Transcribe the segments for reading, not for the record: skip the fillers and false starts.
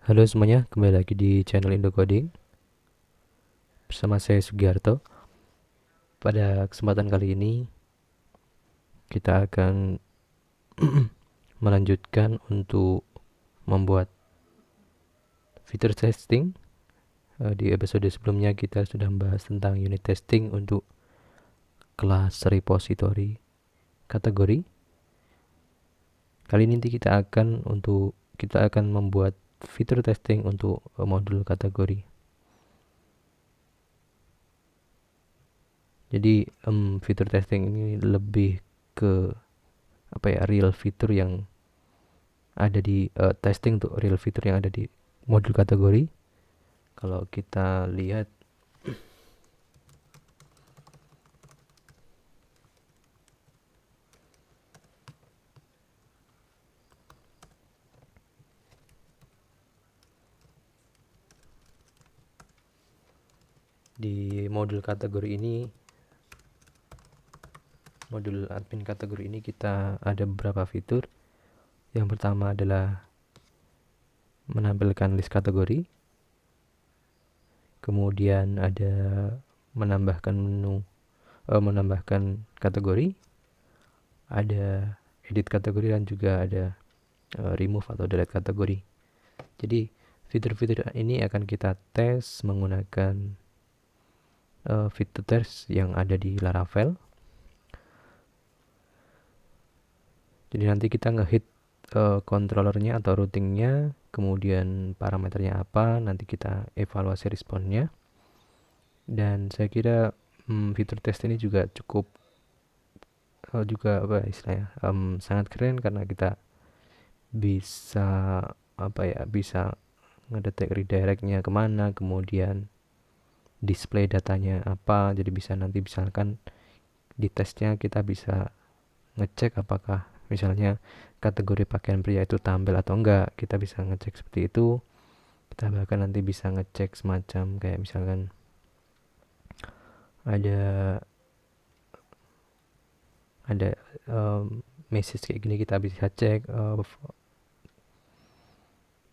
Halo semuanya, kembali lagi di channel Indo Coding bersama saya Sugiarto. Pada kesempatan kali ini kita akan melanjutkan untuk membuat feature testing. Di episode sebelumnya kita sudah membahas tentang unit testing untuk kelas repository kategori. Kali ini kita akan membuat feature testing untuk modul kategori. Jadi feature testing ini lebih ke real feature yang ada di testing untuk real feature yang ada di modul kategori. Kalau kita lihat di modul kategori ini, modul admin kategori ini kita ada beberapa fitur. Yang pertama adalah menampilkan list kategori, kemudian ada menambahkan menambahkan kategori, ada edit kategori, dan juga ada remove atau delete kategori. Jadi fitur-fitur ini akan kita tes menggunakan fitur test yang ada di Laravel. Jadi nanti kita ngehit controllernya atau routingnya, kemudian parameternya apa, nanti kita evaluasi responnya. Dan saya kira fitur test ini juga cukup sangat keren karena kita bisa bisa ngedetek redirectnya kemana, kemudian display datanya apa. Jadi bisa nanti misalkan di tesnya kita bisa ngecek apakah misalnya kategori pakaian pria itu tampil atau enggak, kita bisa ngecek seperti itu. Kita bahkan nanti bisa ngecek semacam kayak misalkan ada ada message kayak gini, kita bisa cek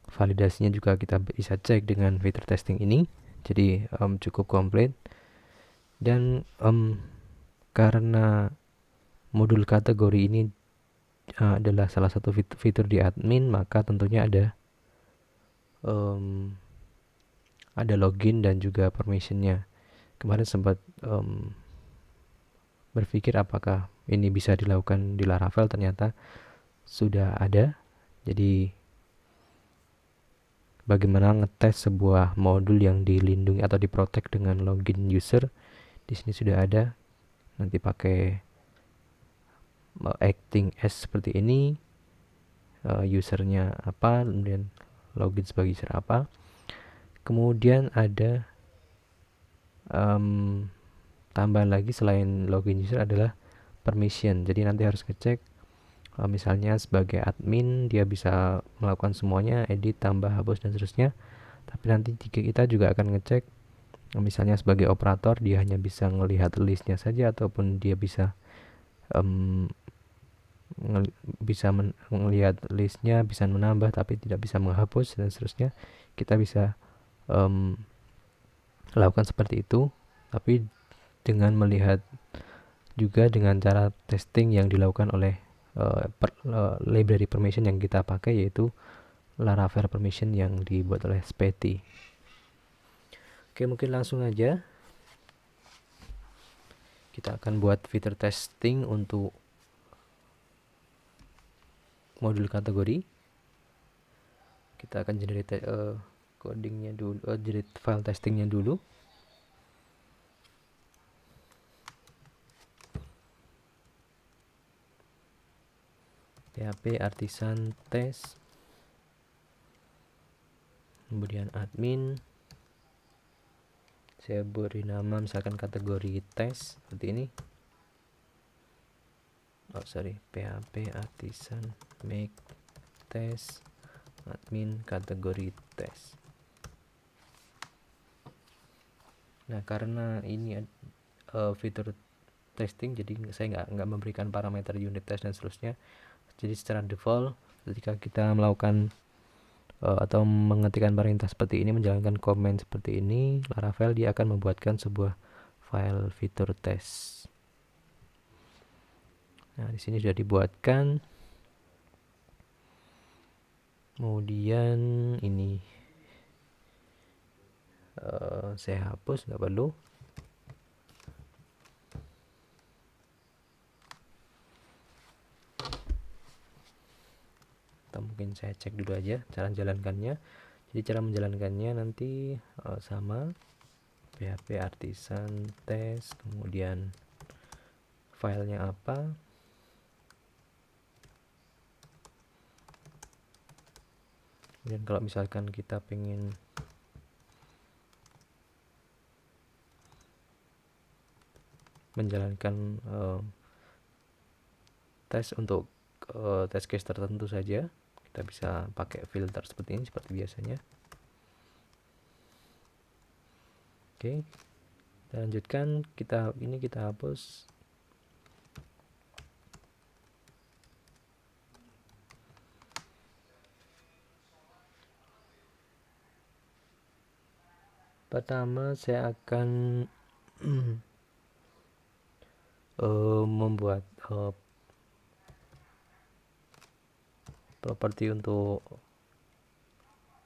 validasinya juga kita bisa cek dengan fitur testing ini. Jadi cukup komplit. Dan karena modul kategori ini adalah salah satu fitur di admin, maka tentunya ada login dan juga permissionnya. Kemarin sempat berpikir apakah ini bisa dilakukan di Laravel, ternyata sudah ada. Jadi bagaimana ngetes sebuah modul yang dilindungi atau diprotek dengan login user, di sini sudah ada. Nanti pakai acting as seperti ini, usernya apa, kemudian login sebagai user apa. Kemudian ada tambahan lagi selain login user adalah permission. Jadi nanti harus ngecek misalnya sebagai admin dia bisa melakukan semuanya, edit, tambah, hapus, dan seterusnya. Tapi nanti kita juga akan ngecek misalnya sebagai operator dia hanya bisa melihat listnya saja, ataupun dia bisa melihat listnya, bisa menambah tapi tidak bisa menghapus, dan seterusnya. Kita bisa lakukan seperti itu, tapi dengan melihat juga dengan cara testing yang dilakukan oleh library permission yang kita pakai, yaitu Laravel permission yang dibuat oleh Speti. Oke, mungkin langsung aja kita akan buat fitur testing untuk modul kategori. Kita akan generate codingnya dulu, generate file testingnya dulu. PHP artisan test, kemudian admin, saya beri nama misalkan kategori tes seperti ini. PHP artisan make test admin kategori tes. Nah, karena ini fitur testing, jadi saya nggak memberikan parameter unit test dan seterusnya. Jadi secara default ketika kita melakukan atau mengetikkan perintah seperti ini, menjalankan command seperti ini, Laravel dia akan membuatkan sebuah file fitur test. Nah, di sini sudah dibuatkan. Kemudian ini saya hapus, nggak perlu. Atau mungkin saya cek dulu aja cara menjalankannya. Jadi cara menjalankannya nanti sama PHP artisan test, kemudian filenya apa, kemudian kalau misalkan kita pengen menjalankan tes untuk test case tertentu saja, kita bisa pakai filter seperti ini, seperti biasanya. Oke, kita lanjutkan. Kita hapus. Pertama saya akan membuat properti untuk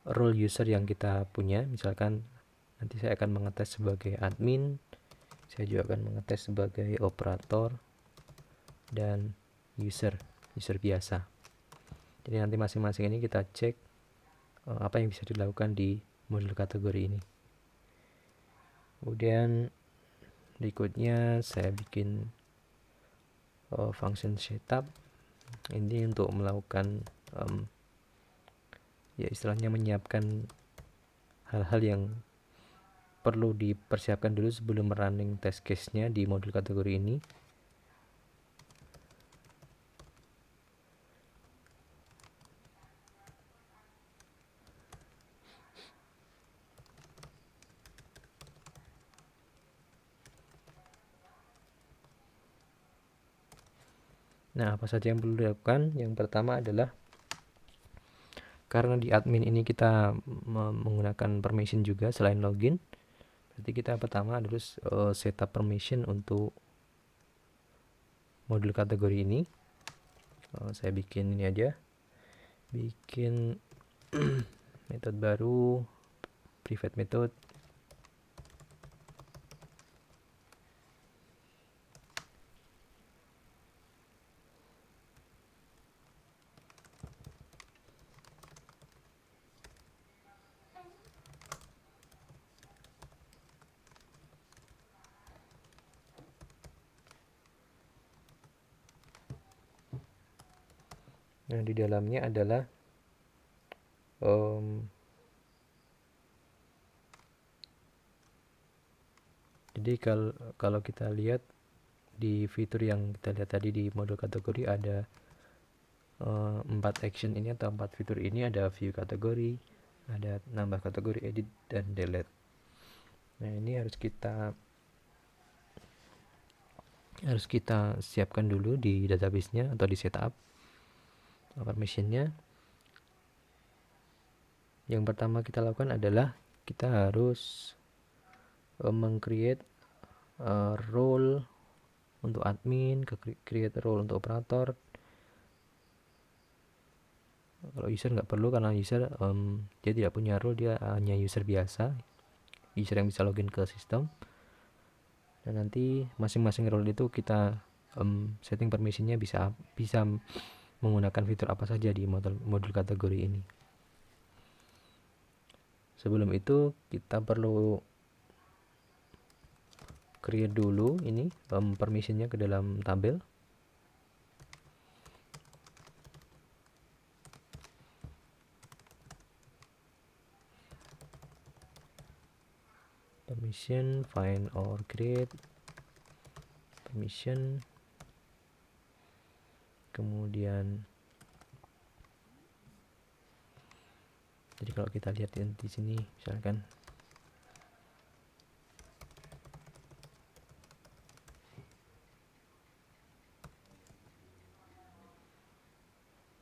role user yang kita punya. Misalkan nanti saya akan mengetes sebagai admin, saya juga akan mengetes sebagai operator dan user biasa. Jadi nanti masing-masing ini kita cek apa yang bisa dilakukan di modul kategori ini. Kemudian berikutnya saya bikin function setup. Ini untuk melakukan ya istilahnya menyiapkan hal-hal yang perlu dipersiapkan dulu sebelum running test case-nya di modul kategori ini. Nah, apa saja yang perlu dilakukan? Yang pertama adalah karena di admin ini kita menggunakan permission juga selain login. Berarti kita pertama harus setup permission untuk modul kategori ini. Saya bikin ini aja. Bikin metode baru, private method. Nah, di dalamnya adalah jadi kalau kita lihat di fitur yang kita lihat tadi di modul kategori ada 4 action ini atau 4 fitur ini, ada view kategori, ada nambah kategori, edit, dan delete. Nah, ini harus kita siapkan dulu di database-nya atau di setup permission-nya. Yang pertama kita lakukan adalah kita harus meng-create role untuk admin, create role untuk operator. Kalau user nggak perlu karena user dia tidak punya role, dia hanya user biasa, user yang bisa login ke sistem. Dan nanti masing-masing role itu kita setting permissionnya bisa menggunakan fitur apa saja di modul kategori ini. Sebelum itu kita perlu create dulu ini permissionnya ke dalam tabel. Permission find or create permission, kemudian jadi kalau kita lihat di sini misalkan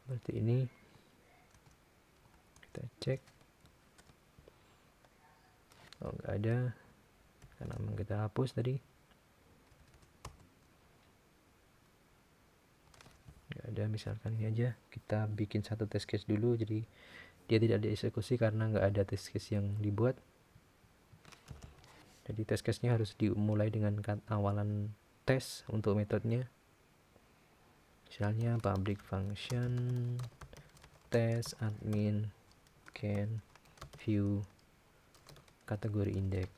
seperti ini, kita cek. Oh, nggak ada karena memang kita hapus tadi. Nggak ada, misalkan ini aja kita bikin satu test case dulu, jadi dia tidak dieksekusi karena nggak ada test case yang dibuat. Jadi test case-nya harus dimulai dengan awalan tes untuk metodenya. Misalnya public function test admin can view kategori index.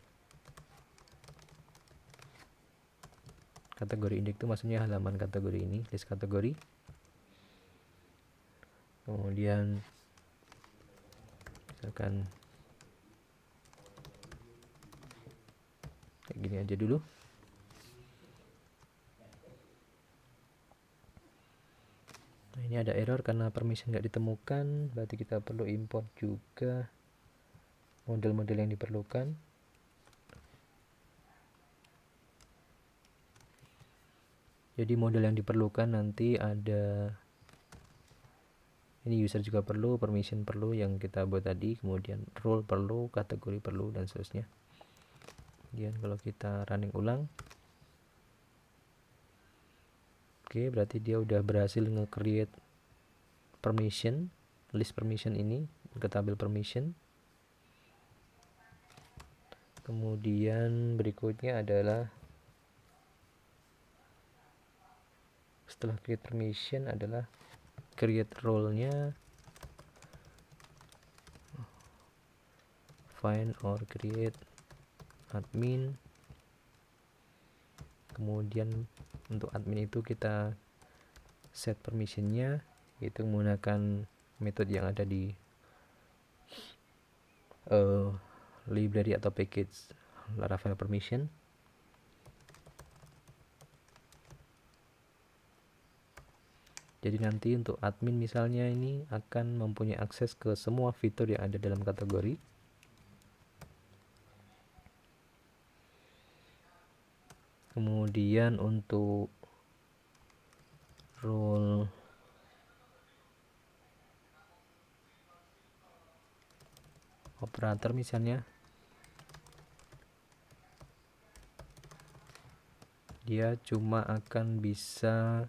Kategori index itu maksudnya halaman kategori ini, list kategori. Kemudian misalkan kayak gini aja dulu. Nah, ini ada error karena permission nggak ditemukan, berarti kita perlu import juga model-model yang diperlukan. Jadi model yang diperlukan nanti ada, ini user juga perlu, permission perlu yang kita buat tadi, kemudian role perlu, kategori perlu, dan seterusnya. Kemudian kalau kita running ulang, oke, berarti dia udah berhasil nge-create permission, list permission ini ke tabel permission. Kemudian berikutnya adalah setelah create permission adalah create role-nya, find or create admin. Kemudian untuk admin itu kita set permissionnya, yaitu menggunakan metode yang ada di library atau package Laravel permission. Jadi nanti untuk admin misalnya ini akan mempunyai akses ke semua fitur yang ada dalam kategori. Kemudian untuk role operator misalnya, dia cuma akan bisa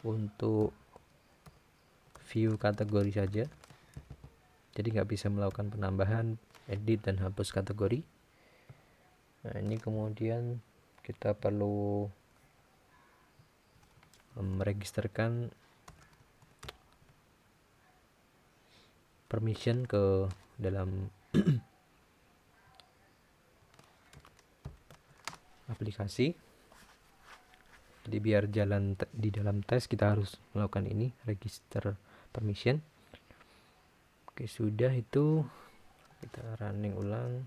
untuk view kategori saja, jadi nggak bisa melakukan penambahan, edit, dan hapus kategori. Nah, ini kemudian kita perlu meregisterkan permission ke dalam aplikasi. Jadi biar jalan di dalam tes kita harus melakukan ini, register permission. Oke, sudah itu kita running ulang.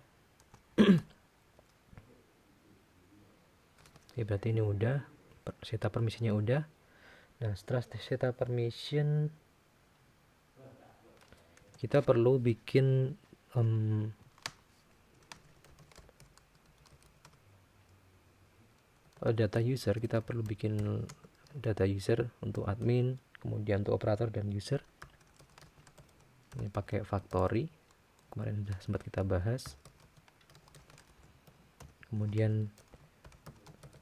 Oke, berarti ini udah setup permissionnya udah. Nah, setelah setup permission kita perlu bikin data user. Kita perlu bikin data user untuk admin, kemudian untuk operator dan user. Ini pakai factory, kemarin sudah sempat kita bahas. Kemudian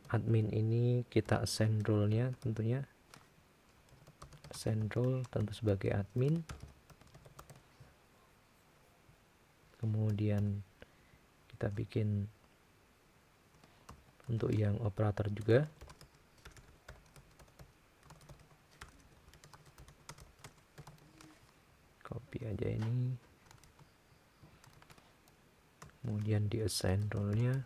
admin ini kita assign role-nya, tentunya assign role tentu sebagai admin. Kemudian kita bikin untuk yang operator juga. Copy aja ini. Kemudian di assign role-nya.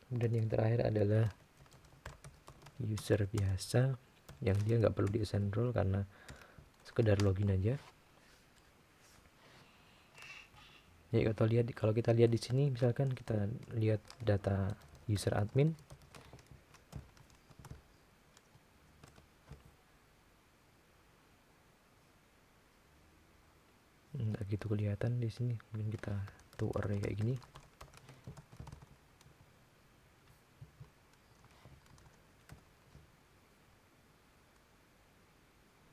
Dan yang terakhir adalah user biasa yang dia nggak perlu di assign role karena sekedar login aja. Ya, kalau kita lihat di sini, misalkan kita lihat data user admin, nggak gitu kelihatan di sini. Mungkin kita tuh array kayak gini.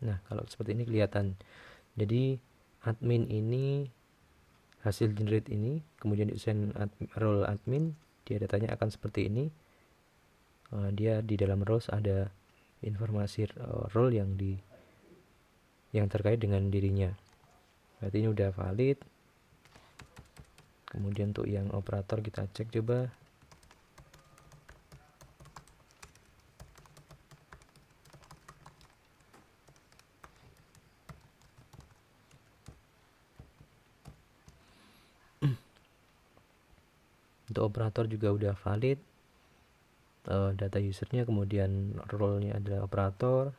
Nah, kalau seperti ini kelihatan. Jadi admin ini hasil generate ini, kemudian diusahain role admin, dia datanya akan seperti ini. Dia di dalam roles ada informasi role yang terkait dengan dirinya. Berarti ini udah valid. Kemudian untuk yang operator kita cek coba. Untuk operator juga udah valid. Data usernya, kemudian role-nya adalah operator,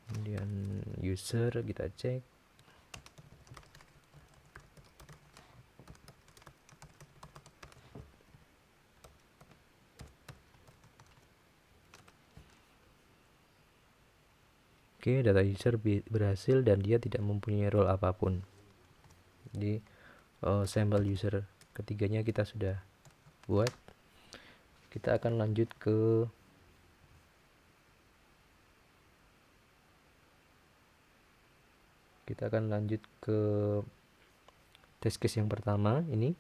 kemudian user kita cek. Oke, data user berhasil dan dia tidak mempunyai role apapun. Jadi sampel user ketiganya kita sudah buat. Kita akan lanjut ke test case yang pertama ini.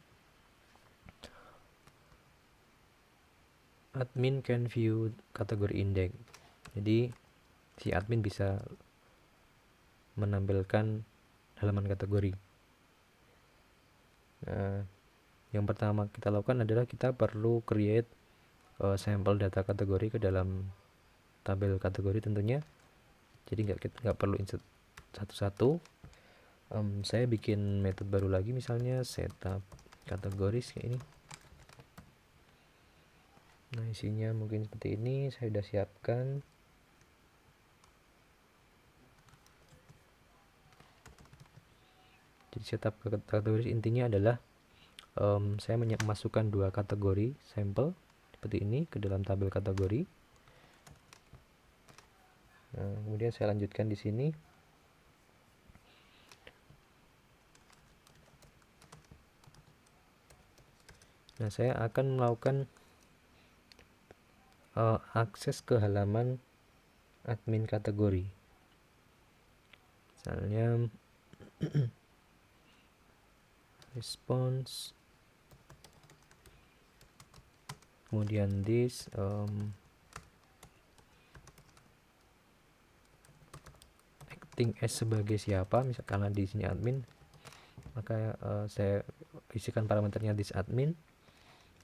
Admin can view category index. Jadi si admin bisa menampilkan halaman kategori. Nah, yang pertama kita lakukan adalah kita perlu create sampel data kategori ke dalam tabel kategori tentunya. Jadi nggak perlu insert satu-satu. Saya bikin metode baru lagi, misalnya setup kategoris kayak ini. Nah, isinya mungkin seperti ini, saya sudah siapkan. Jadi setup kategoris intinya adalah saya memasukkan dua kategori sampel seperti ini ke dalam tabel kategori. Nah, kemudian saya lanjutkan di sini. Nah, saya akan melakukan akses ke halaman admin kategori. Misalnya response, kemudian this acting as sebagai siapa, misalnya karena di sini admin, maka saya isikan parameternya this admin.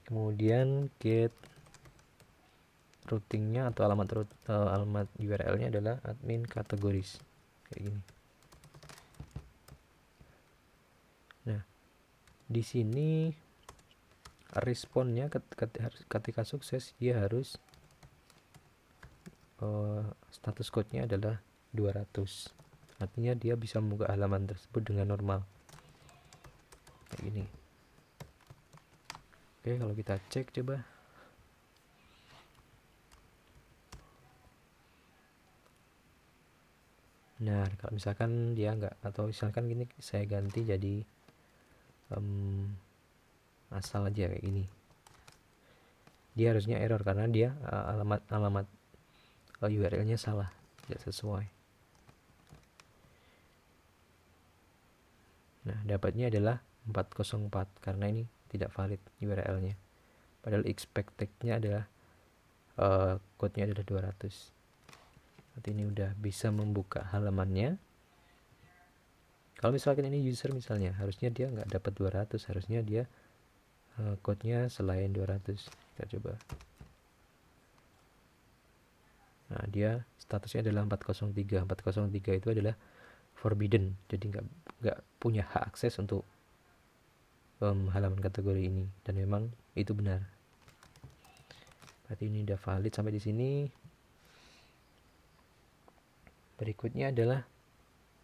Kemudian get routingnya atau alamat URL-nya adalah admin kategoris kayak gini. Nah, di sini responnya ketika sukses dia harus status code-nya adalah 200. Artinya dia bisa membuka halaman tersebut dengan normal kayak gini. Oke, kalau kita cek coba. Nah, kalau misalkan dia enggak, atau misalkan gini saya ganti jadi asal aja kayak gini, dia harusnya error karena dia alamat URL-nya salah, tidak sesuai. Nah, dapatnya adalah 404 karena ini tidak valid URL-nya. Padahal expected-nya adalah code-nya adalah 200. Berarti ini udah bisa membuka halamannya. Kalau misalkan ini user misalnya, harusnya dia nggak dapat 200, harusnya dia code-nya selain 200. Kita coba. Nah, dia statusnya adalah 403. 403 itu adalah forbidden, jadi nggak punya hak akses untuk halaman kategori ini, dan memang itu benar. Berarti ini udah valid sampai di sini. Berikutnya adalah,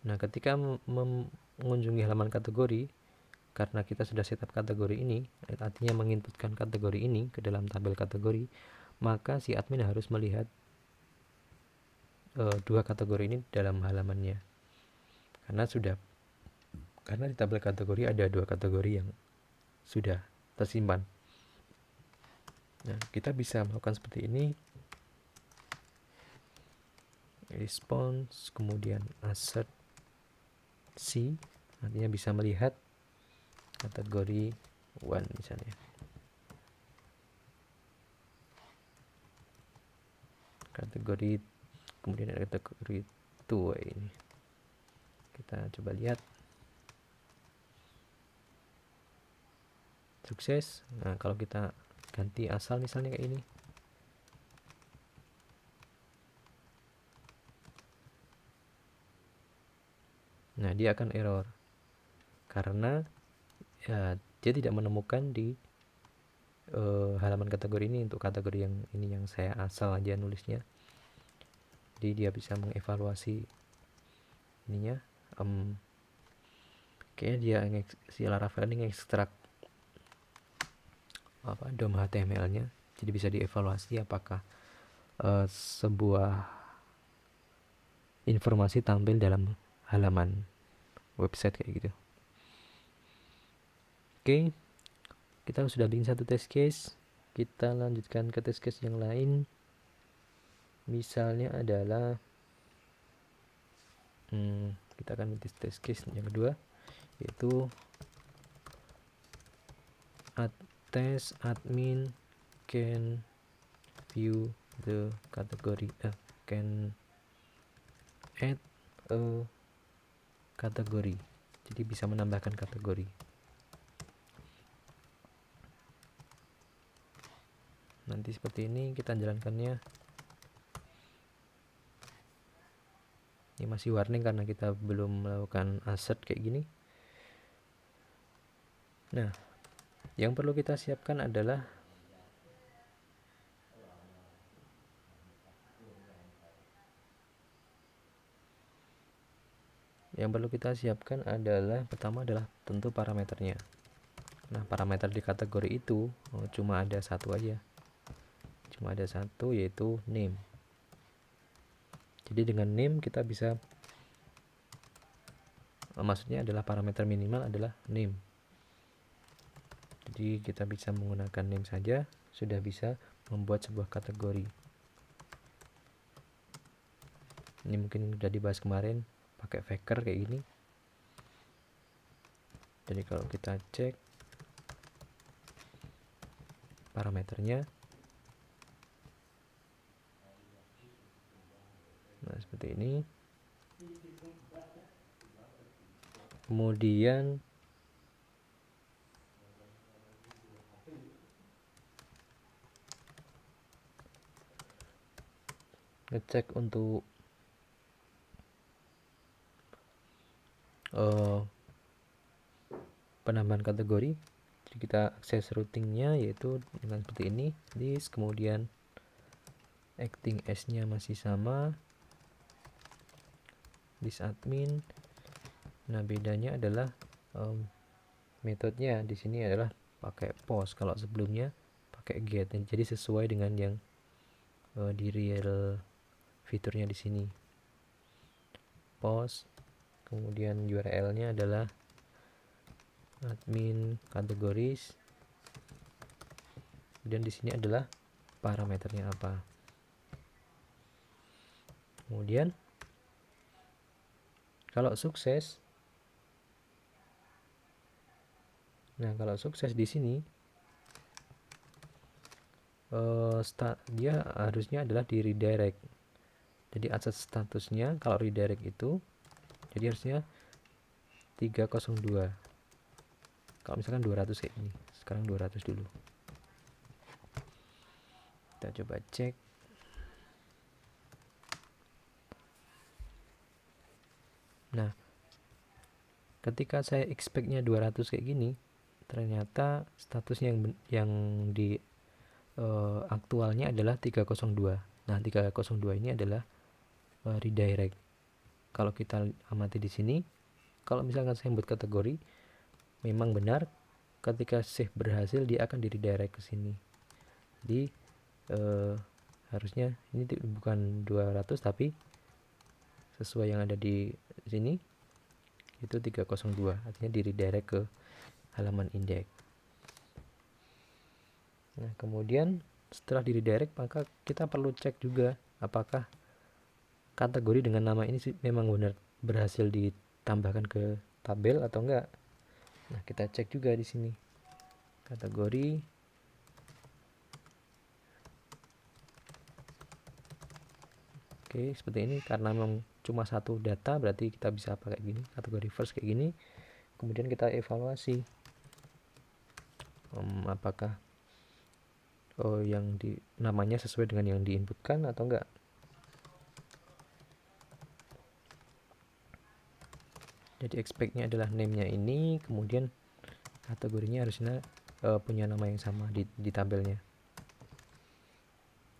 nah ketika mengunjungi halaman kategori, karena kita sudah setup kategori ini, artinya menginputkan kategori ini ke dalam tabel kategori, maka si admin harus melihat dua kategori ini dalam halamannya. Karena di tabel kategori ada dua kategori yang sudah tersimpan. Nah, kita bisa melakukan seperti ini. response, kemudian assert C, artinya bisa melihat kategori one misalnya. Kategori, kemudian ada kategori two ini. Kita coba lihat. Sukses. Nah, kalau kita ganti asal misalnya kayak ini. Nah, dia akan error. Karena ya, dia tidak menemukan di halaman kategori ini untuk kategori yang ini yang saya asal aja nulisnya. Jadi dia bisa mengevaluasi ininya. Kayaknya dia si Laravel ini ngekstrak DOM HTML-nya. Jadi bisa dievaluasi apakah sebuah informasi tampil dalam halaman website kayak gitu. Oke, kita sudah bikin satu test case. Kita lanjutkan ke test case yang lain. Misalnya adalah kita akan bikin test case yang kedua, yaitu test admin can view the category can add a kategori. Jadi bisa menambahkan kategori. Nanti seperti ini kita jalankannya. Ini masih warning karena kita belum melakukan assert kayak gini. Nah, yang perlu kita siapkan adalah pertama adalah tentu parameternya. Nah, parameter di kategori itu cuma ada satu aja. Cuma ada satu, yaitu name. Jadi dengan name kita bisa maksudnya adalah parameter minimal adalah name. Jadi kita bisa menggunakan name saja, sudah bisa membuat sebuah kategori. Ini mungkin sudah dibahas kemarin, pakai Faker kayak gini. Jadi kalau kita cek parameternya, nah seperti ini. Kemudian ngecek untuk penambahan kategori. Jadi kita akses routingnya yaitu dengan seperti ini, list, kemudian acting as nya masih sama, list admin. Nah, bedanya adalah metodenya di sini adalah pakai post, kalau sebelumnya pakai get. Jadi sesuai dengan yang di real fiturnya di sini. Post, kemudian URL-nya adalah admin categories. Dan di sini adalah parameternya apa. Kemudian kalau sukses, kalau sukses di sini dia harusnya adalah di redirect. Jadi akses statusnya kalau redirect itu jadi harusnya 302. Kalau misalkan 200 kayak ini, sekarang 200 dulu. Kita coba cek. Nah, ketika saya expect-nya 200 kayak gini, ternyata statusnya yang di aktualnya adalah 302. Nah, 302 ini adalah redirect. Kalau kita amati di sini, kalau misalkan saya buat kategori, memang benar ketika save berhasil dia akan di redirect ke sini. Jadi harusnya ini bukan 200 tapi sesuai yang ada di sini itu 302, artinya di redirect ke halaman index. Nah, kemudian setelah di redirect maka kita perlu cek juga apakah kategori dengan nama ini memang benar berhasil ditambahkan ke tabel atau enggak. Nah, kita cek juga di sini. Kategori. Oke, seperti ini. Karena memang cuma satu data, berarti kita bisa pakai gini, kategori first kayak gini. Kemudian kita evaluasi apakah yang namanya sesuai dengan yang diinputkan atau enggak. Jadi expect-nya adalah name-nya ini, kemudian kategorinya harusnya punya nama yang sama di tabelnya.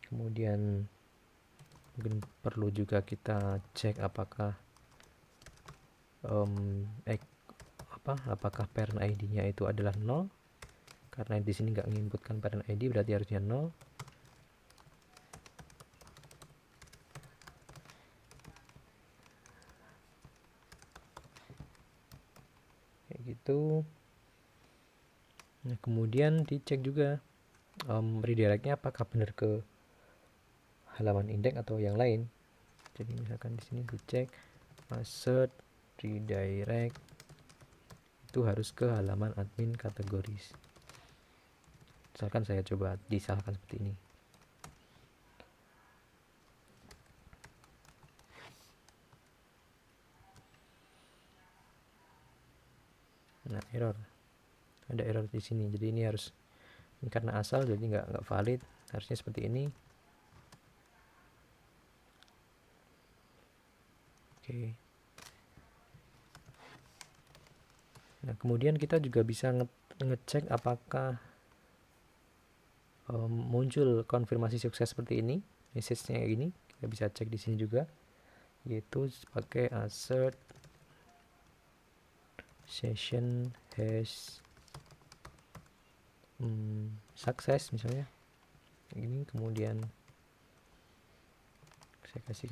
Kemudian mungkin perlu juga kita cek apakah apakah parent ID-nya itu adalah 0, karena di sini nggak menginputkan parent ID, berarti harusnya 0. Kayak gitu. Nah, kemudian dicek juga redirectnya apakah benar ke halaman index atau yang lain. Jadi misalkan di sini dicek assert redirect itu harus ke halaman admin kategoris. Misalkan saya coba disalahkan seperti ini. Nah, ada error di sini. Jadi ini harus, ini karena asal jadi nggak valid, harusnya seperti ini. Oke. Nah, kemudian kita juga bisa ngecek apakah muncul konfirmasi sukses seperti ini, message-nya kayak gini. Kita bisa cek di sini juga, yaitu pakai assert session has success misalnya ini. Kemudian saya kasih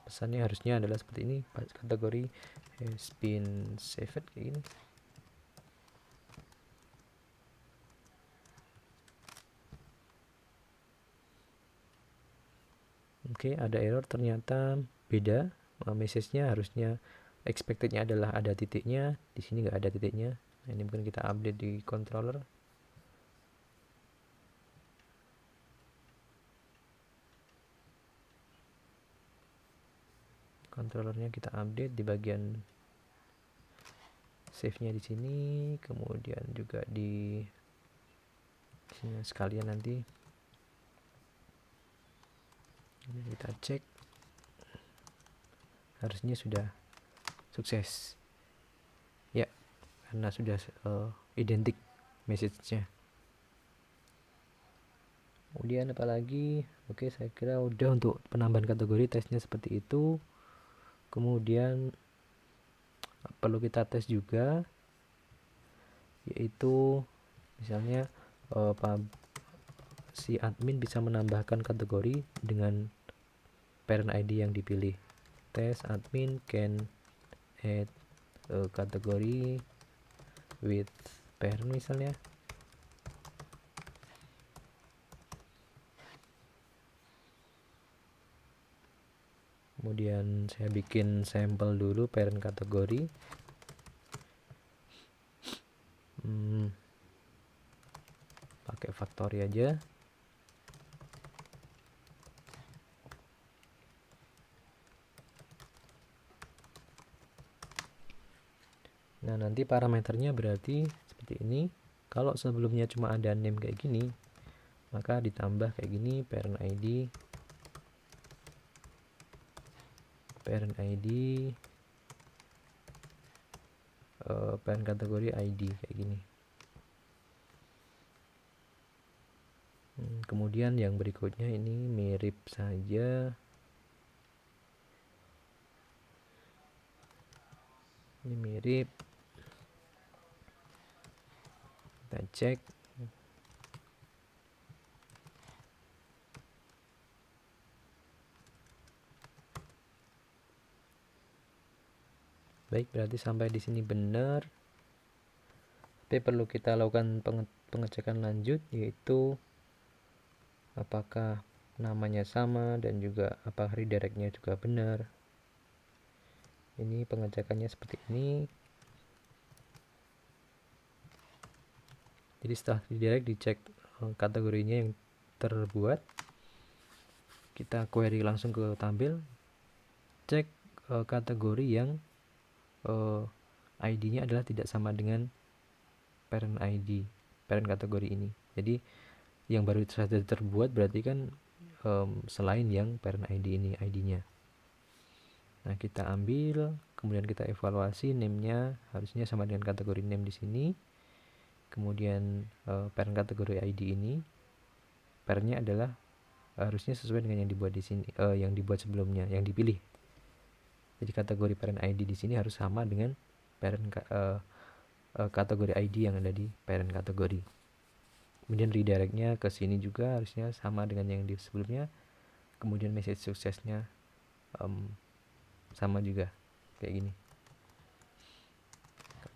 pesannya harusnya adalah seperti ini, kategori has been saved kayak gini. Oke, ada error, ternyata beda message-nya. Harusnya expected-nya adalah ada titiknya, di sini nggak ada titiknya. Nah, ini mungkin kita update di controller. Controllernya kita update di bagian save-nya di sini, kemudian juga di sini sekalian nanti. Ini kita cek, harusnya sudah sukses ya, karena sudah identik message-nya. Kemudian apalagi, oke, saya kira udah untuk penambahan kategori tesnya seperti itu. Kemudian perlu kita tes juga, yaitu misalnya si admin bisa menambahkan kategori dengan parent ID yang dipilih. Tes admin can add kategori with parent misalnya. Kemudian saya bikin sampel dulu parent kategori. Pakai factory aja. Nah, nanti parameternya berarti seperti ini. Kalau sebelumnya cuma ada name kayak gini, maka ditambah kayak gini, parent ID parent kategori ID kayak gini. Kemudian yang berikutnya ini mirip saja, ini mirip, kita cek. Baik, berarti sampai di sini benar. Tapi perlu kita lakukan pengecekan lanjut, yaitu apakah namanya sama dan juga apa redirectnya juga benar. Ini pengecekannya seperti ini. Jadi setelah redirect dicek kategorinya yang terbuat, kita query langsung ke tampil, cek kategori yang ID-nya adalah tidak sama dengan parent ID, parent kategori ini. Jadi yang baru saja terbuat berarti kan selain yang parent ID ini ID-nya. Nah, kita ambil, kemudian kita evaluasi name-nya harusnya sama dengan kategori name di sini. Kemudian parent kategori ID ini, parent-nya adalah harusnya sesuai dengan yang dibuat di sini, yang dibuat sebelumnya, yang dipilih. Jadi kategori parent ID di sini harus sama dengan parent kategori ID yang ada di parent kategori. Kemudian redirectnya ke sini juga harusnya sama dengan yang di sebelumnya. Kemudian message suksesnya sama juga kayak gini.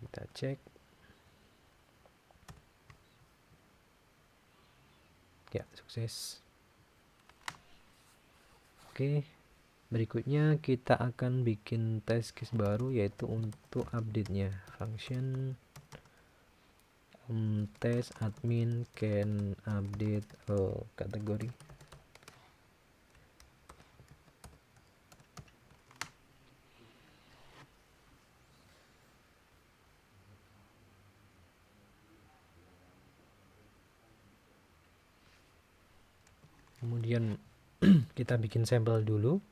Kita cek ya, sukses. Oke, berikutnya kita akan bikin test case baru, yaitu untuk update-nya. Function test admin can update kategori. Kemudian kita bikin sampel dulu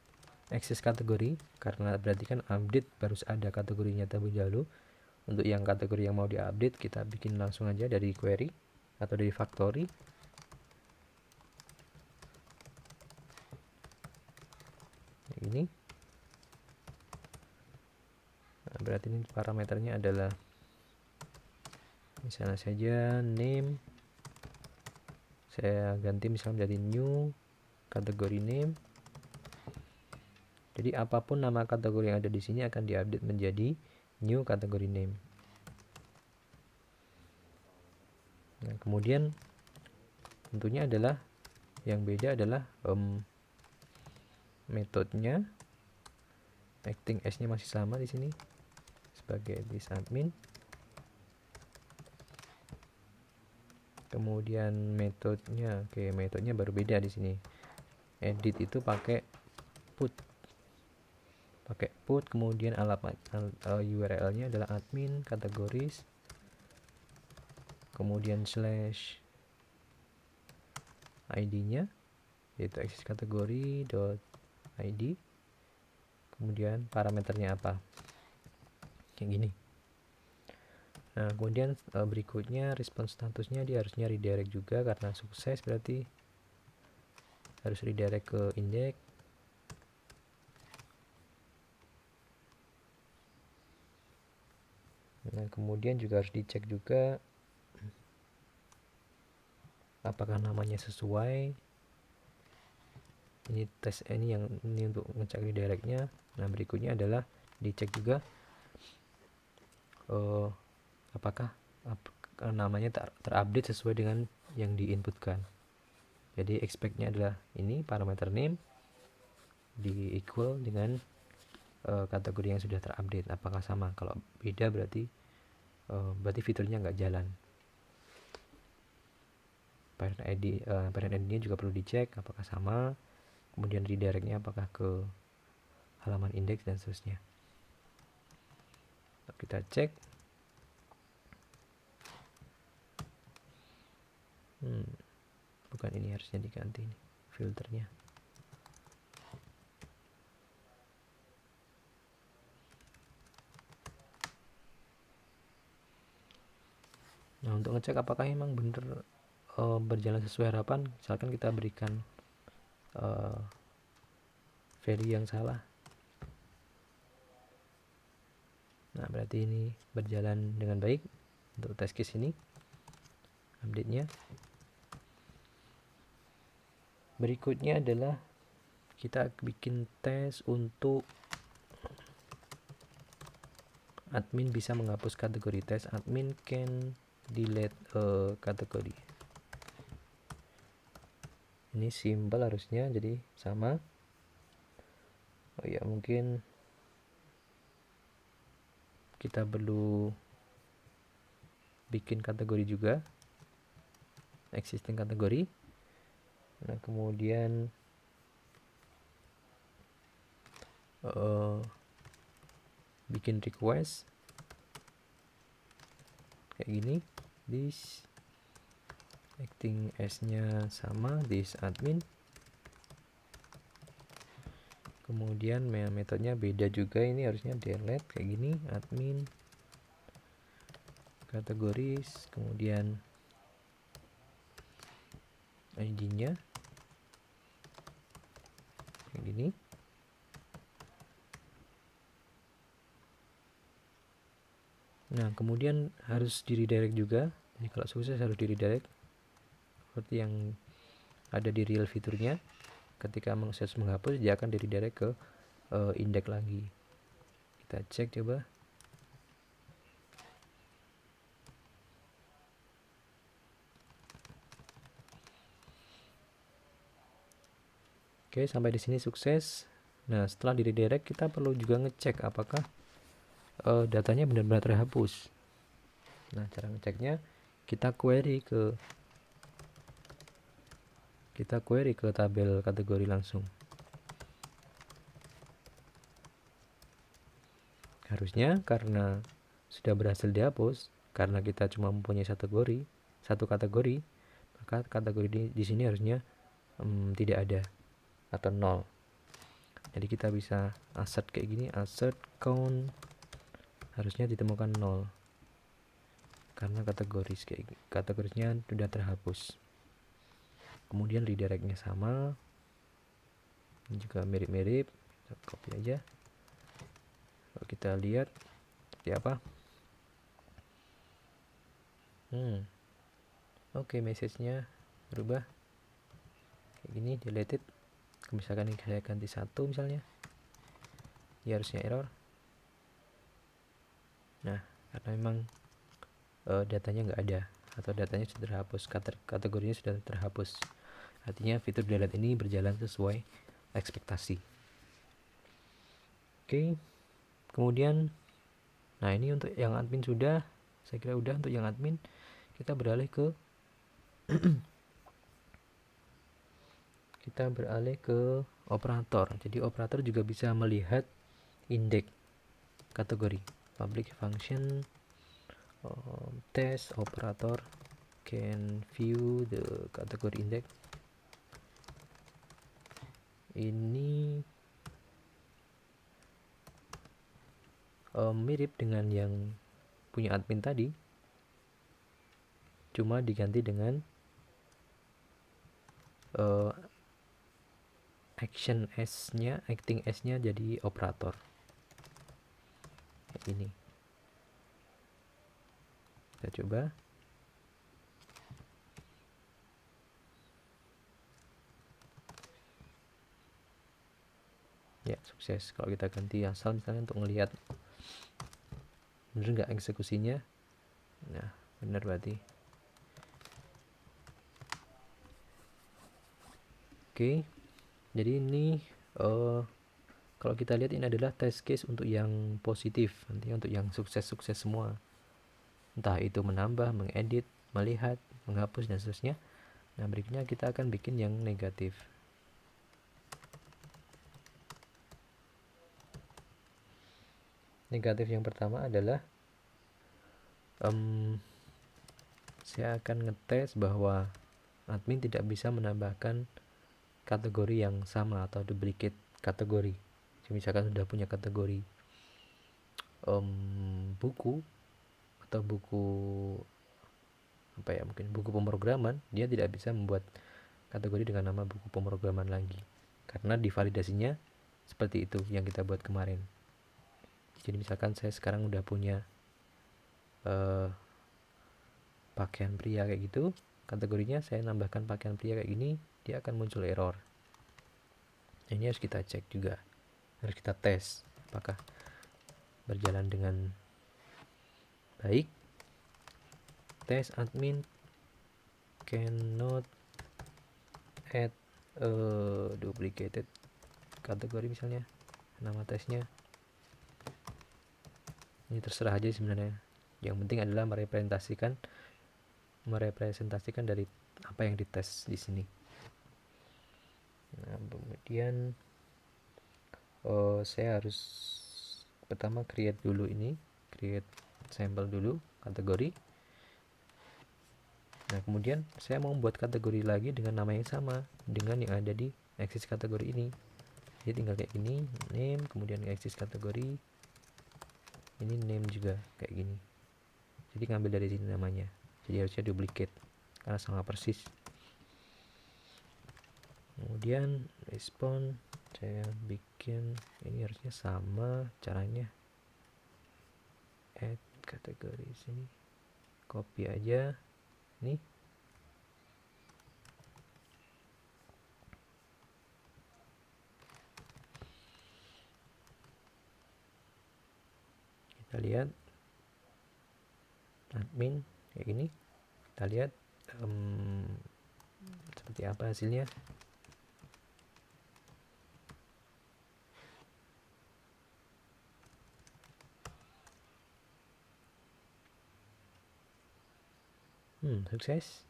access kategori, karena berarti kan update baru ada kategorinya terlebih dahulu. Untuk yang kategori yang mau diupdate kita bikin langsung aja dari query atau dari factory. Ini nah, berarti ini parameternya adalah misalnya saja name, saya ganti misalnya menjadi new kategori name. Jadi apapun nama kategori yang ada di sini akan diupdate menjadi new kategori name. Nah, kemudian tentunya adalah yang beda adalah metodenya. Acting as-nya masih sama di sini sebagai disadmin. Kemudian metodenya, oke, metodenya baru beda di sini. Edit itu pakai put, kemudian alamat URL-nya adalah admin kategoris, kemudian slash ID-nya yaitu access kategori .id, kemudian parameternya apa, kayak gini. Nah, kemudian berikutnya respons statusnya dia harusnya redirect juga, karena sukses berarti harus redirect ke index. Nah, kemudian juga harus dicek juga apakah namanya sesuai. Ini tes ini untuk ngecek redirectnya. Nah, berikutnya adalah dicek juga apakah namanya terupdate sesuai dengan yang diinputkan. Jadi expect-nya adalah ini parameter name di equal dengan kategori yang sudah terupdate, apakah sama. Kalau beda berarti fiturnya nggak jalan. Parent ID-nya juga perlu dicek apakah sama. Kemudian redirectnya apakah ke halaman indeks dan seterusnya. Kita cek. Bukan ini, harusnya diganti ini filternya. Nah, untuk ngecek apakah memang benar berjalan sesuai harapan, misalkan kita berikan value yang salah. Nah, berarti ini berjalan dengan baik untuk test case ini update-nya. Berikutnya adalah kita bikin tes untuk admin bisa menghapus kategori tes. Admin can delete kategori. Ini simple harusnya, jadi sama. Oh ya, mungkin kita perlu bikin kategori juga, existing kategori. Nah, kemudian bikin request kayak gini. This acting as-nya sama, this admin. Kemudian metodenya beda juga, ini harusnya delete kayak gini, admin kategoris, kemudian ID-nya kayak gini. Nah, kemudian harus di redirect juga. Jadi kalau sukses harus di redirect seperti yang ada di real fiturnya. Ketika mengakses menghapus, dia akan di redirect ke index lagi. Kita cek coba. Oke, sampai di sini sukses. Nah, setelah di redirect kita perlu juga ngecek apakah datanya benar-benar terhapus. Nah, cara ngeceknya kita query ke tabel kategori langsung. Harusnya karena sudah berhasil dihapus, karena kita cuma mempunyai satu kategori, maka kategori di sini harusnya tidak ada atau 0. Jadi kita bisa assert kayak gini, assert count harusnya ditemukan 0 karena kategorinya sudah terhapus. Kemudian redirectnya sama, ini juga mirip-mirip, copy aja. Kalau kita lihat seperti apa. Oke, message-nya berubah kayak gini, deleted. Misalkan ini saya ganti 1 misalnya, ya harusnya error. Nah, karena memang datanya nggak ada atau datanya sudah terhapus, kategorinya sudah terhapus. Artinya fitur delete ini berjalan sesuai ekspektasi. Oke, kemudian nah ini untuk yang admin sudah, saya kira udah untuk yang admin. Kita beralih ke operator. Jadi operator juga bisa melihat indeks kategori. Public function test operator can view the category index. Ini mirip dengan yang punya admin tadi, cuma diganti dengan acting S-nya jadi operator kayak ini. Kita coba. Ya, sukses. Kalau kita ganti asal misalnya untuk melihat bener nggak eksekusinya. Nah, bener berarti. Oke, jadi ini kalau kita lihat ini adalah test case untuk yang positif, nanti untuk yang sukses semua. Entah itu menambah, mengedit, melihat, menghapus dan seterusnya. Nah, berikutnya kita akan bikin yang negatif. Negatif yang pertama adalah saya akan ngetes bahwa admin tidak bisa menambahkan kategori yang sama atau duplicate kategori. Misalkan sudah punya kategori buku atau buku mungkin buku pemrograman, dia tidak bisa membuat kategori dengan nama buku pemrograman lagi karena divalidasinya seperti itu yang kita buat kemarin. Jadi misalkan saya sekarang udah punya pakaian pria kayak gitu, kategorinya saya nambahkan pakaian pria kayak gini, dia akan muncul error. Ini harus kita cek juga, harus kita tes apakah berjalan dengan baik. Test admin cannot add duplicated kategori misalnya nama tesnya. Ini terserah aja sebenarnya, yang penting adalah merepresentasikan dari apa yang dites di sini. Nah, kemudian saya harus pertama create sampel dulu kategori. Nah, kemudian saya mau membuat kategori lagi dengan nama yang sama dengan yang ada di axis kategori ini. Jadi tinggal kayak gini, name, kemudian axis kategori, ini name juga kayak gini. Jadi ngambil dari sini namanya. Jadi harusnya duplicate karena sama persis. Kemudian respond, saya bikin ini harusnya sama caranya. Add kategori sini, copy aja nih. Kita lihat admin kayak gini. Kita lihat seperti apa hasilnya. Sukses.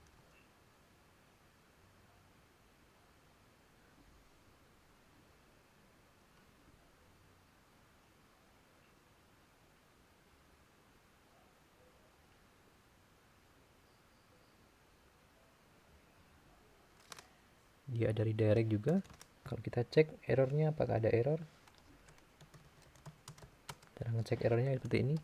Dia dari direct juga. Kalau kita cek errornya, apakah ada error? Cara ngecek errornya seperti ini.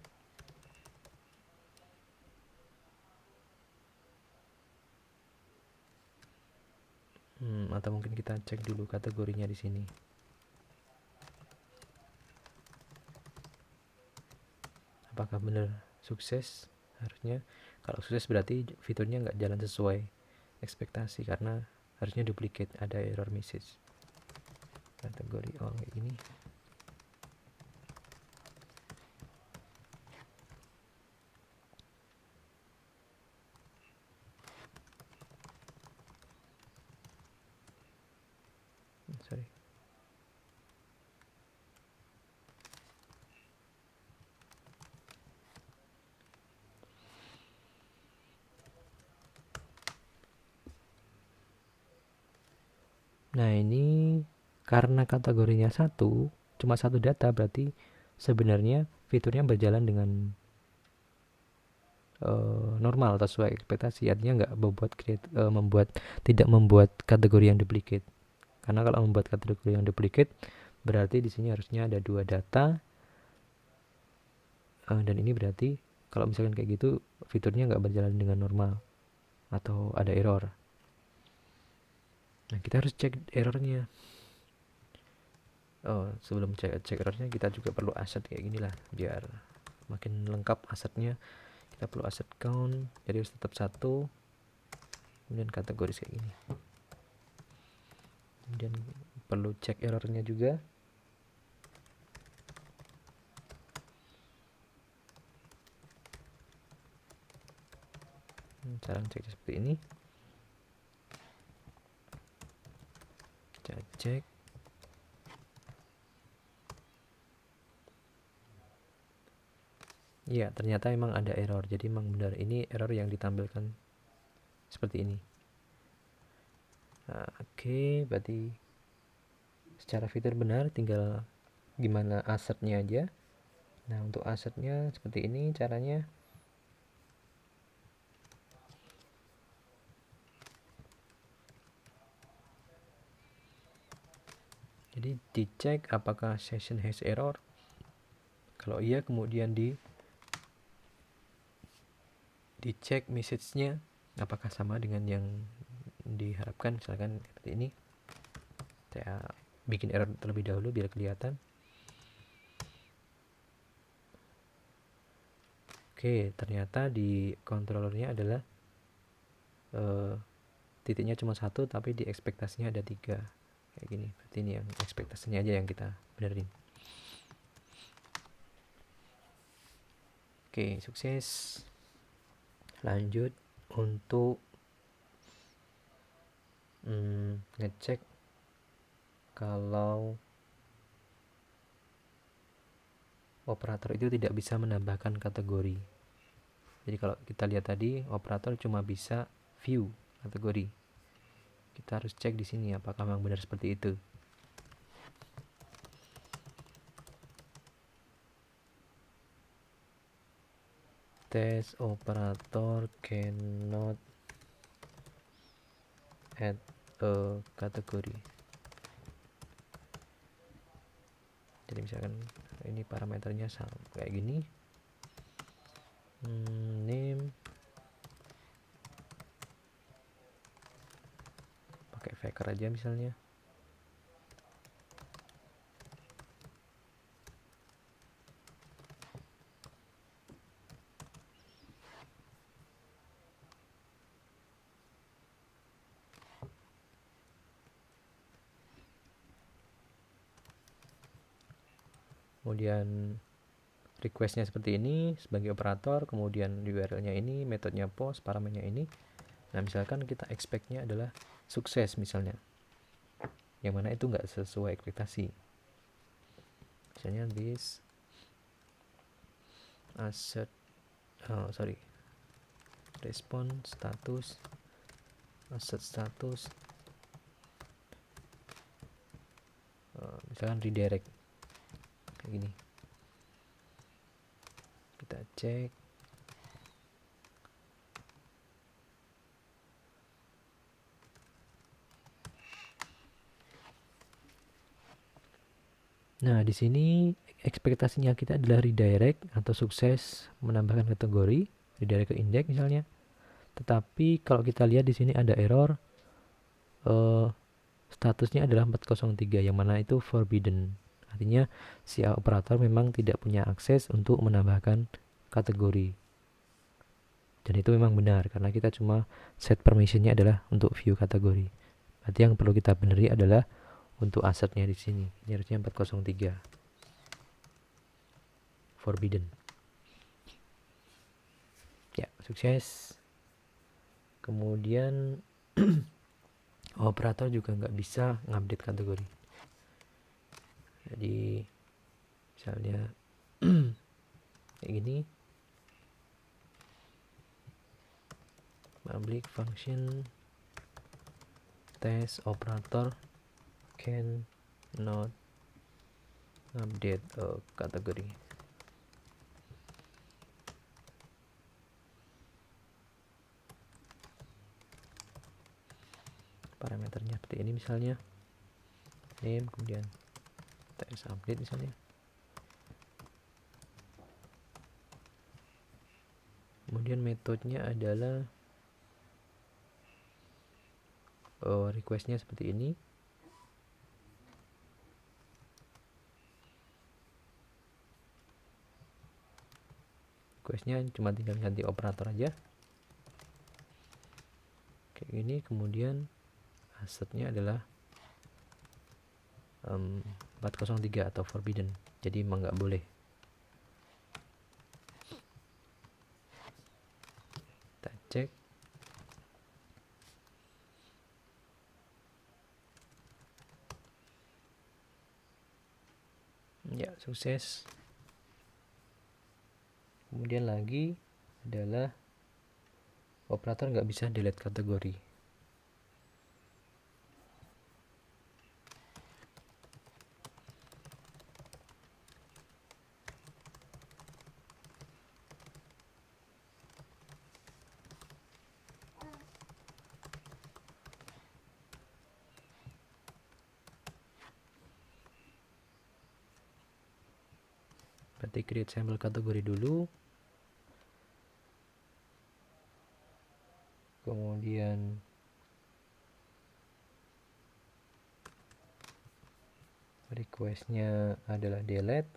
Atau mungkin kita cek dulu kategorinya di sini. Apakah benar sukses? Harusnya kalau sukses berarti fiturnya nggak jalan sesuai ekspektasi karena harusnya duplicate, ada error message. Kategori all kayak gini. Sorry. Nah, ini karena kategorinya cuma satu data, berarti sebenarnya fiturnya berjalan dengan normal atau sesuai ekspektasi. Artinya nggak tidak membuat kategori yang duplicate. Karena kalau membuat kategori yang duplicate berarti di sini harusnya ada 2 data, dan ini berarti kalau misalkan kayak gitu fiturnya nggak berjalan dengan normal atau ada error. Nah, kita harus cek errornya. Sebelum cek errornya kita juga perlu aset kayak gini lah, biar makin lengkap asetnya. Kita perlu aset count, jadi harus tetap 1, kemudian kategori kayak gini. Kemudian perlu cek errornya juga. Cara ceknya seperti ini. Kita cek. Iya, ternyata emang ada error. Jadi emang benar ini error yang ditampilkan seperti ini. Nah, oke, berarti secara fitur benar, tinggal gimana asetnya aja. Nah, untuk asetnya seperti ini caranya. Jadi dicek apakah session has error. Kalau iya, kemudian dicek message-nya apakah sama dengan yang diharapkan. Misalkan seperti ini, saya bikin error terlebih dahulu biar kelihatan. Oke, ternyata di controllernya adalah titiknya cuma 1, tapi di ekspektasinya ada 3 kayak gini. Berarti ini yang ekspektasinya aja yang kita benerin. Oke, sukses. Lanjut untuk ngecek kalau operator itu tidak bisa menambahkan kategori. Jadi kalau kita lihat tadi, operator cuma bisa view kategori. Kita harus cek di sini apakah memang benar seperti itu. Test operator cannot add a category. Jadi misalkan ini parameternya sama kayak gini, name, pakai Faker aja misalnya. Kemudian requestnya seperti ini sebagai operator, kemudian URL-nya ini, metodenya post, parameternya ini. Nah misalkan kita expect-nya adalah sukses misalnya, yang mana itu nggak sesuai ekspektasi. Misalnya this asset response status, asset status, misalkan redirect kayak gini. Kita cek. Nah, di sini ekspektasinya kita adalah redirect atau sukses menambahkan kategori, redirect ke index misalnya. Tetapi kalau kita lihat di sini ada error, statusnya adalah 403 yang mana itu forbidden. Artinya si operator memang tidak punya akses untuk menambahkan kategori. Dan itu memang benar karena kita cuma set permissionnya adalah untuk view kategori. Berarti yang perlu kita beneri adalah untuk asetnya di sini. Ini harusnya 403. Forbidden. Ya, sukses. Kemudian operator juga nggak bisa ngupdate kategori. Jadi misalnya kayak gini, public function test operator can not update a category. Parameternya seperti ini misalnya, name, kemudian ts update misalnya. Kemudian metodenya adalah requestnya seperti ini. Requestnya cuma tinggal ganti operator aja kayak gini. Kemudian asetnya adalah 403 atau forbidden, jadi emang nggak boleh. Kita cek. Ya, sukses. Kemudian lagi adalah operator nggak bisa delete kategori. Berarti create sampel kategori dulu, kemudian requestnya adalah delete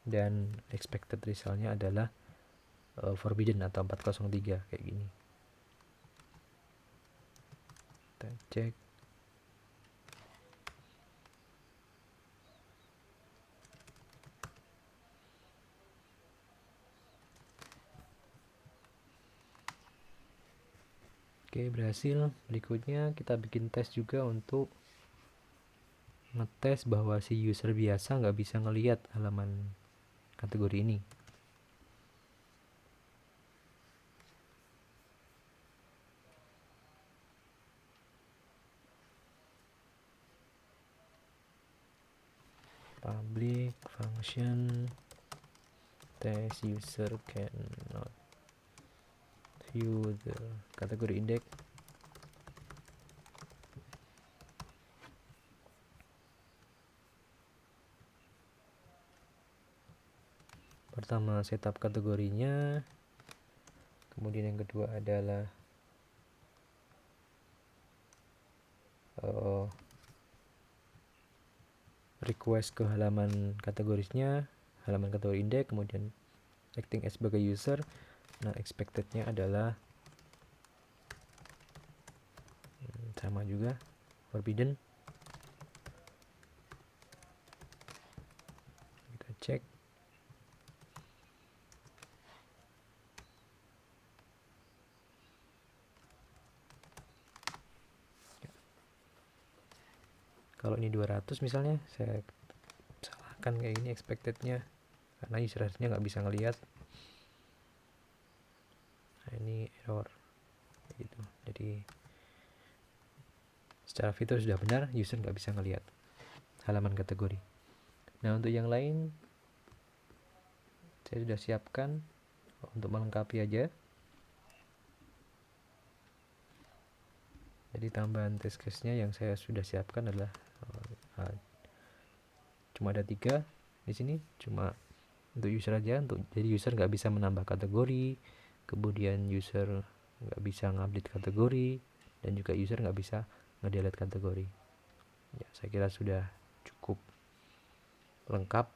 dan expected resultnya adalah forbidden atau 403 kayak gini. Kita cek. Oke, berhasil. Berikutnya kita bikin tes juga untuk ngetes bahwa si user biasa nggak bisa ngelihat halaman kategori ini. Public function test user cannot view the category index. Pertama, setup kategorinya. Kemudian yang kedua adalah request ke halaman kategorisnya, halaman kategori index, kemudian acting as sebagai user. Nah, expectednya adalah sama juga, forbidden. Kita cek. Kalau ini 200 misalnya, saya salahkan kayak gini expectednya, karena usernya nggak bisa ngelihat. Nah, ini error gitu. Jadi secara fitur sudah benar, user nggak bisa ngelihat halaman kategori. Nah, untuk yang lain saya sudah siapkan untuk melengkapi aja. Jadi tambahan test case-nya yang saya sudah siapkan adalah cuma ada 3 di sini, cuma untuk user aja, jadi user nggak bisa menambah kategori, kemudian user nggak bisa ngupdate kategori, dan juga user nggak bisa nge-delete kategori. Ya, saya kira sudah cukup lengkap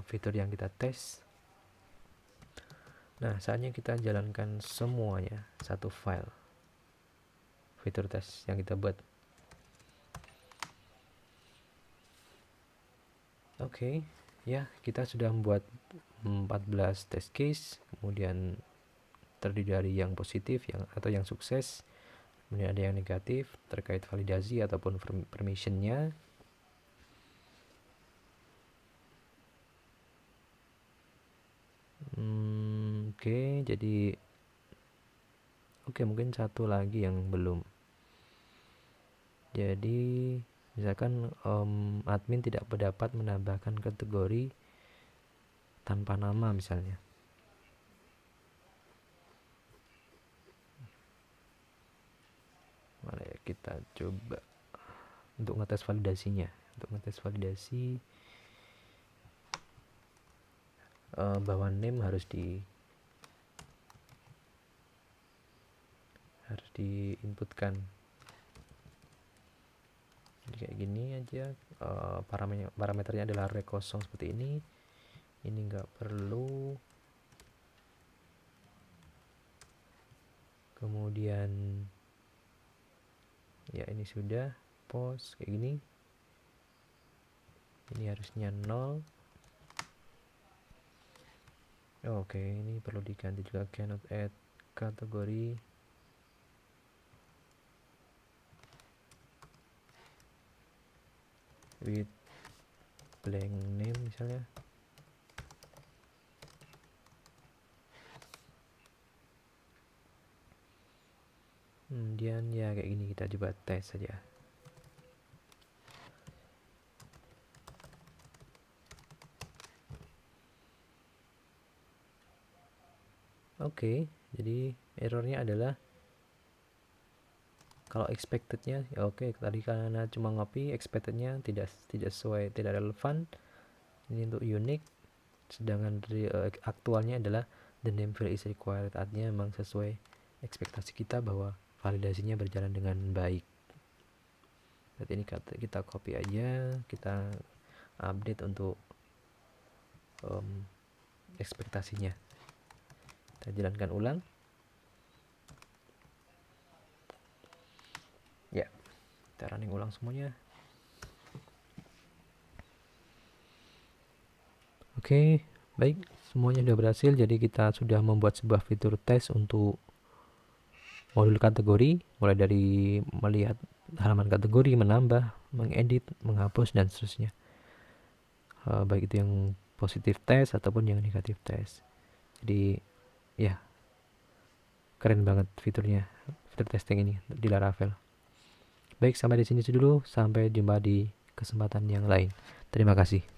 fitur yang kita tes. Nah, saatnya kita jalankan semuanya satu file fitur tes yang kita buat. Oke, ya, kita sudah membuat 14 test case, kemudian terdiri dari yang positif atau yang sukses, kemudian ada yang negatif terkait validasi ataupun permissionnya. Oke, jadi mungkin satu lagi yang belum. Jadi misalkan admin tidak dapat menambahkan kategori tanpa nama misalnya. Mari kita coba untuk ngetes validasinya. Untuk ngetes validasi, bahwa name harus diinputkan. Jadi kayak gini aja, parameternya adalah array kosong seperti ini nggak perlu. Kemudian ya ini sudah post kayak gini, ini harusnya 0. Oke, ini perlu diganti juga, cannot add kategori with blank name misalnya. Kemudian ya kayak gini, kita coba tes saja. Oke, jadi errornya adalah kalau expectednya ya oke, tadi karena cuma ngopi, expectednya tidak sesuai, tidak relevan. Ini untuk unique, sedangkan aktualnya adalah the name field is required, artinya memang sesuai ekspektasi kita bahwa validasinya berjalan dengan baik. Berarti ini kita copy aja, kita update untuk ekspektasinya. Kita jalankan ulang. Ya, kita running ulang semuanya. Oke, baik, semuanya sudah berhasil. Jadi kita sudah membuat sebuah fitur tes untuk modul kategori, mulai dari melihat halaman kategori, menambah, mengedit, menghapus, dan seterusnya. Baik itu yang positif test ataupun yang negatif test. Jadi ya, keren banget fiturnya, fitur testing ini di Laravel. Baik, sampai di sini dulu. Sampai jumpa di kesempatan yang lain. Terima kasih.